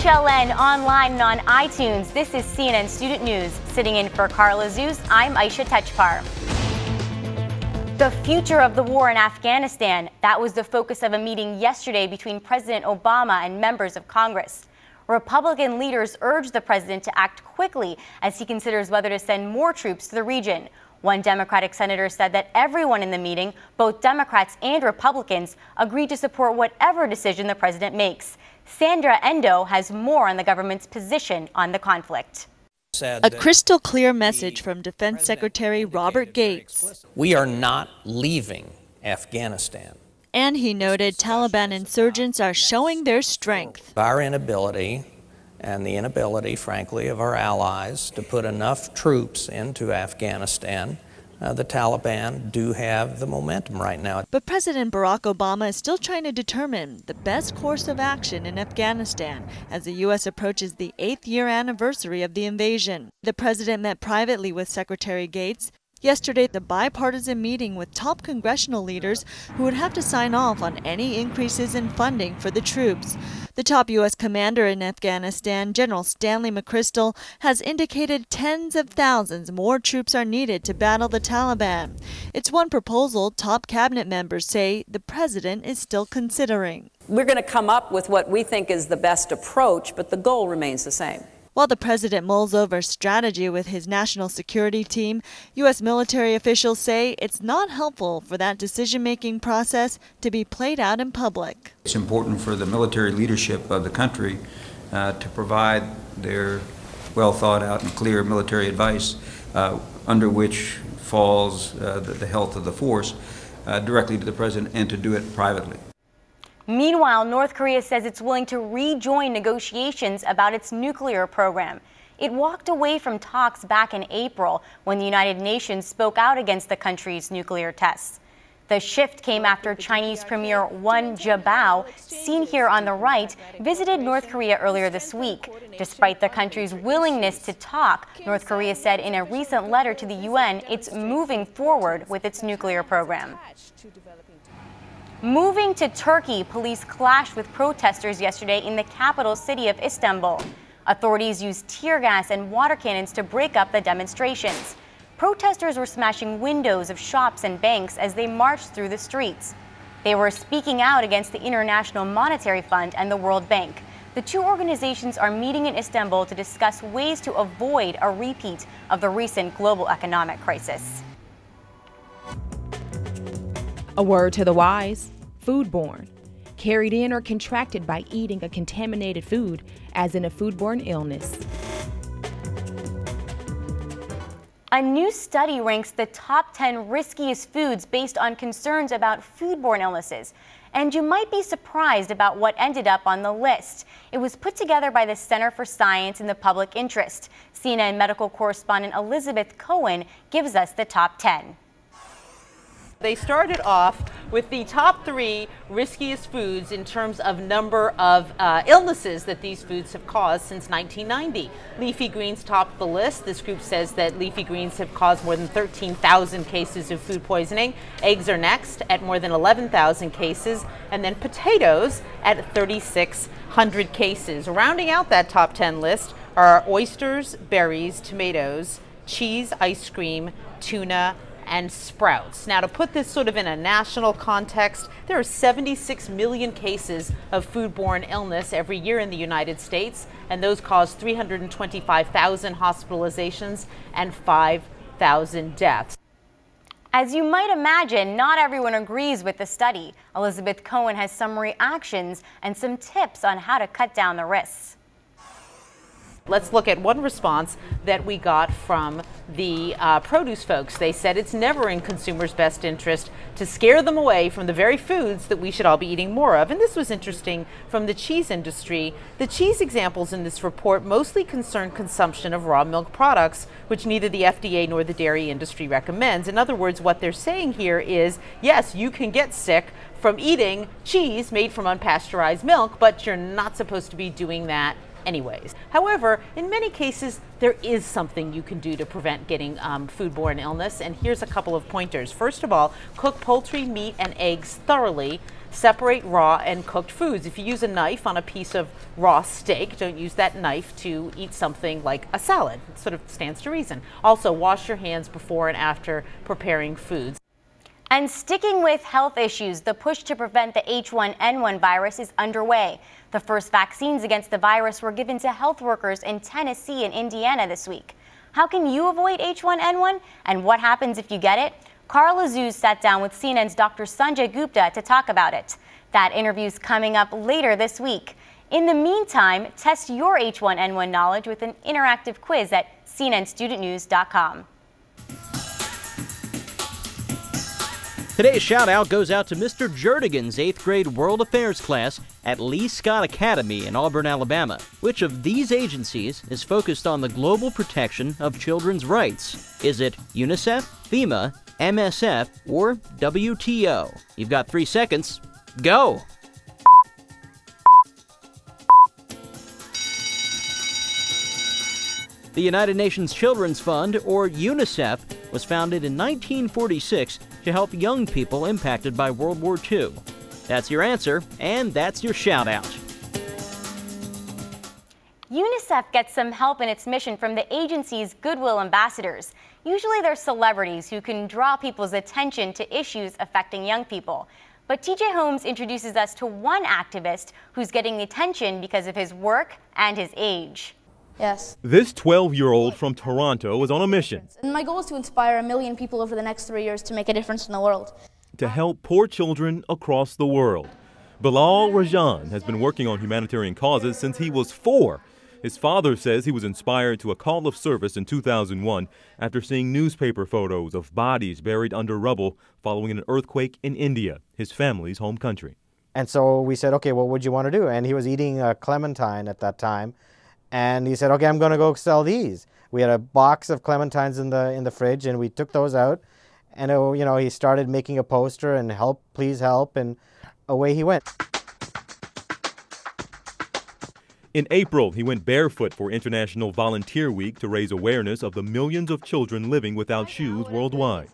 HLN online and on iTunes. This is CNN Student News. Sitting in for Carla Zeus, I'm Aisha Techpar. The future of the war in Afghanistan. That was the focus of a meeting yesterday between President Obama and members of Congress. Republican leaders urged the president to act quickly as he considers whether to send more troops to the region. One Democratic senator said that everyone in the meeting, both Democrats and Republicans, agreed to support whatever decision the president makes. Sandra Endo has more on the government's position on the conflict. A crystal clear message from Defense Secretary Robert Gates. We are not leaving Afghanistan. And he noted Taliban insurgents are showing their strength. Our inability and the inability, frankly, of our allies to put enough troops into Afghanistan, the Taliban do have the momentum right now. But President Barack Obama is still trying to determine the best course of action in Afghanistan as the U.S. approaches the 8th year anniversary of the invasion. The president met privately with Secretary Gates yesterday, the bipartisan meeting with top congressional leaders who would have to sign off on any increases in funding for the troops. The top U.S. commander in Afghanistan, General Stanley McChrystal, has indicated tens of thousands more troops are needed to battle the Taliban. It's one proposal top cabinet members say the president is still considering. We're going to come up with what we think is the best approach, but the goal remains the same. While the president mulls over strategy with his national security team, U.S. military officials say it's not helpful for that decision-making process to be played out in public. It's important for the military leadership of the country to provide their well-thought-out and clear military advice, under which falls the health of the force, directly to the president, and to do it privately. Meanwhile, North Korea says it's willing to rejoin negotiations about its nuclear program. It walked away from talks back in April when the United Nations spoke out against the country's nuclear tests. The shift came after Chinese Premier Wen Jiabao, seen here on the right, visited North Korea earlier this week. Despite the country's willingness to talk, North Korea said in a recent letter to the UN it's moving forward with its nuclear program. Moving to Turkey, police clashed with protesters yesterday in the capital city of Istanbul. Authorities used tear gas and water cannons to break up the demonstrations. Protesters were smashing windows of shops and banks as they marched through the streets. They were speaking out against the International Monetary Fund and the World Bank. The two organizations are meeting in Istanbul to discuss ways to avoid a repeat of the recent global economic crisis. A word to the wise, foodborne, carried in or contracted by eating a contaminated food, as in a foodborne illness. A new study ranks the top 10 riskiest foods based on concerns about foodborne illnesses. And you might be surprised about what ended up on the list. It was put together by the Center for Science in the Public Interest. CNN medical correspondent Elizabeth Cohen gives us the top 10. They started off with the top 3 riskiest foods in terms of number of illnesses that these foods have caused since 1990. Leafy greens topped the list. This group says that leafy greens have caused more than 13,000 cases of food poisoning. Eggs are next at more than 11,000 cases, and then potatoes at 3,600 cases. Rounding out that top 10 list are oysters, berries, tomatoes, cheese, ice cream, tuna, and sprouts. Now, to put this sort of in a national context, there are 76 million cases of foodborne illness every year in the United States, and those cause 325,000 hospitalizations and 5,000 deaths. As you might imagine, not everyone agrees with the study. Elizabeth Cohen has some reactions and some tips on how to cut down the risks. Let's look at one response that we got from the produce folks. They said it's never in consumers' best interest to scare them away from the very foods that we should all be eating more of. And this was interesting from the cheese industry. The cheese examples in this report mostly concern consumption of raw milk products, which neither the FDA nor the dairy industry recommends. In other words, what they're saying here is, yes, you can get sick from eating cheese made from unpasteurized milk, but you're not supposed to be doing that anyways. However, in many cases, there is something you can do to prevent getting foodborne illness, and here's a couple of pointers. First of all, cook poultry, meat, and eggs thoroughly. separate raw and cooked foods. If you use a knife on a piece of raw steak, don't use that knife to eat something like a salad. It sort of stands to reason. Also, wash your hands before and after preparing foods. And sticking with health issues, the push to prevent the H1N1 virus is underway. The first vaccines against the virus were given to health workers in Tennessee and Indiana this week. How can you avoid H1N1 and what happens if you get it? Carl Azuz sat down with CNN's Dr. Sanjay Gupta to talk about it. That interview's coming up later this week. In the meantime, test your H1N1 knowledge with an interactive quiz at cnnstudentnews.com. Today's shout-out goes out to Mr. Jerdigan's 8th grade World Affairs class at Lee Scott Academy in Auburn, Alabama. Which of these agencies is focused on the global protection of children's rights? Is it UNICEF, FEMA, MSF, or WTO? You've got 3 seconds. Go! The United Nations Children's Fund, or UNICEF, was founded in 1946 to help young people impacted by World War II. That's your answer, and that's your shout-out. UNICEF gets some help in its mission from the agency's Goodwill ambassadors. Usually they're celebrities who can draw people's attention to issues affecting young people. But TJ Holmes introduces us to one activist who's getting the attention because of his work and his age. Yes. This 12-year-old from Toronto is on a mission. And my goal is to inspire 1 million people over the next 3 years to make a difference in the world. To help poor children across the world. Bilal Rajan has been working on humanitarian causes since he was 4. His father says he was inspired to a call of service in 2001 after seeing newspaper photos of bodies buried under rubble following an earthquake in India, his family's home country. And so we said, okay, what would you want to do? And he was eating a clementine at that time. And he said, okay, I'm going to go sell these. We had a box of clementines in the fridge, and we took those out. And, he started making a poster and help, please help, and away he went. In April, he went barefoot for International Volunteer Week to raise awareness of the millions of children living without shoes worldwide.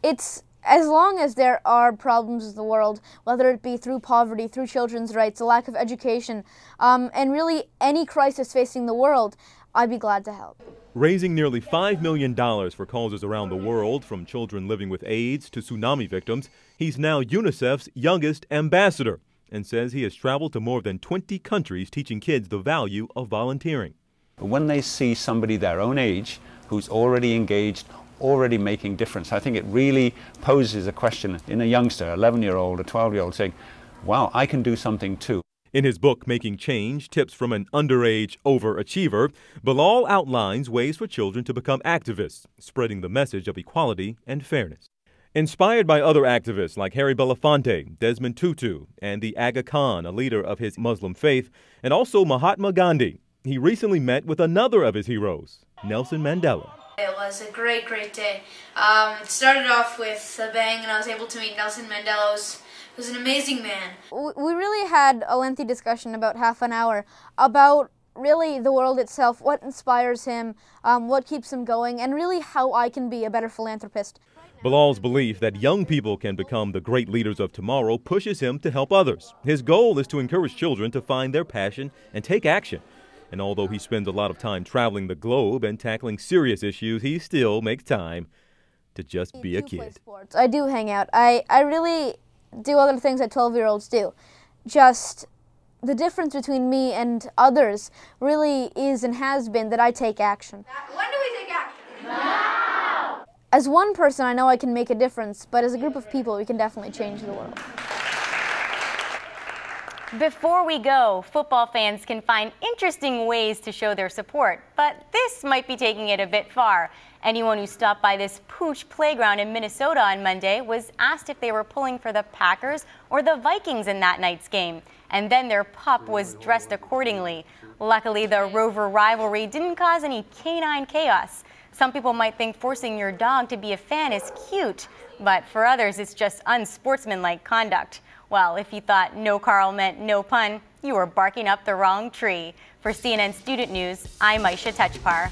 It's as long as there are problems in the world, whether it be through poverty, through children's rights, a lack of education, and really any crisis facing the world, I'd be glad to help. Raising nearly $5 million for causes around the world, from children living with AIDS to tsunami victims, he's now UNICEF's youngest ambassador and says he has traveled to more than 20 countries teaching kids the value of volunteering. When they see somebody their own age who's already engaged, already making difference, I think it really poses a question in a youngster, 11-year-old, a 12-year-old, saying, wow, I can do something too. In his book, Making Change, Tips from an Underage Overachiever, Bilal outlines ways for children to become activists, spreading the message of equality and fairness. Inspired by other activists like Harry Belafonte, Desmond Tutu, and the Aga Khan, a leader of his Muslim faith, and also Mahatma Gandhi, he recently met with another of his heroes, Nelson Mandela. It was a great day. It started off with a bang, and I was able to meet Nelson Mandela. He was an amazing man. We really had a lengthy discussion, about half an hour, about really the world itself, what inspires him, what keeps him going, and really how I can be a better philanthropist. Bilal's belief that young people can become the great leaders of tomorrow pushes him to help others. His goal is to encourage children to find their passion and take action. And although he spends a lot of time traveling the globe and tackling serious issues, he still makes time to just be a kid. I do hang out. I really do other things that 12-year-olds do. Just the difference between me and others really is and has been that I take action. When do we take action? Now! As one person, I know I can make a difference, but as a group of people, we can definitely change the world. Before we go, football fans can find interesting ways to show their support, but this might be taking it a bit far. Anyone who stopped by this Pooch playground in Minnesota on Monday was asked if they were pulling for the Packers or the Vikings in that night's game, and then their pup was dressed accordingly. Luckily, the Rover rivalry didn't cause any canine chaos. Some people might think forcing your dog to be a fan is cute, but for others it's just unsportsmanlike conduct. Well, if you thought no Carl meant no pun, you were barking up the wrong tree. For CNN Student News, I'm Aisha Techpar.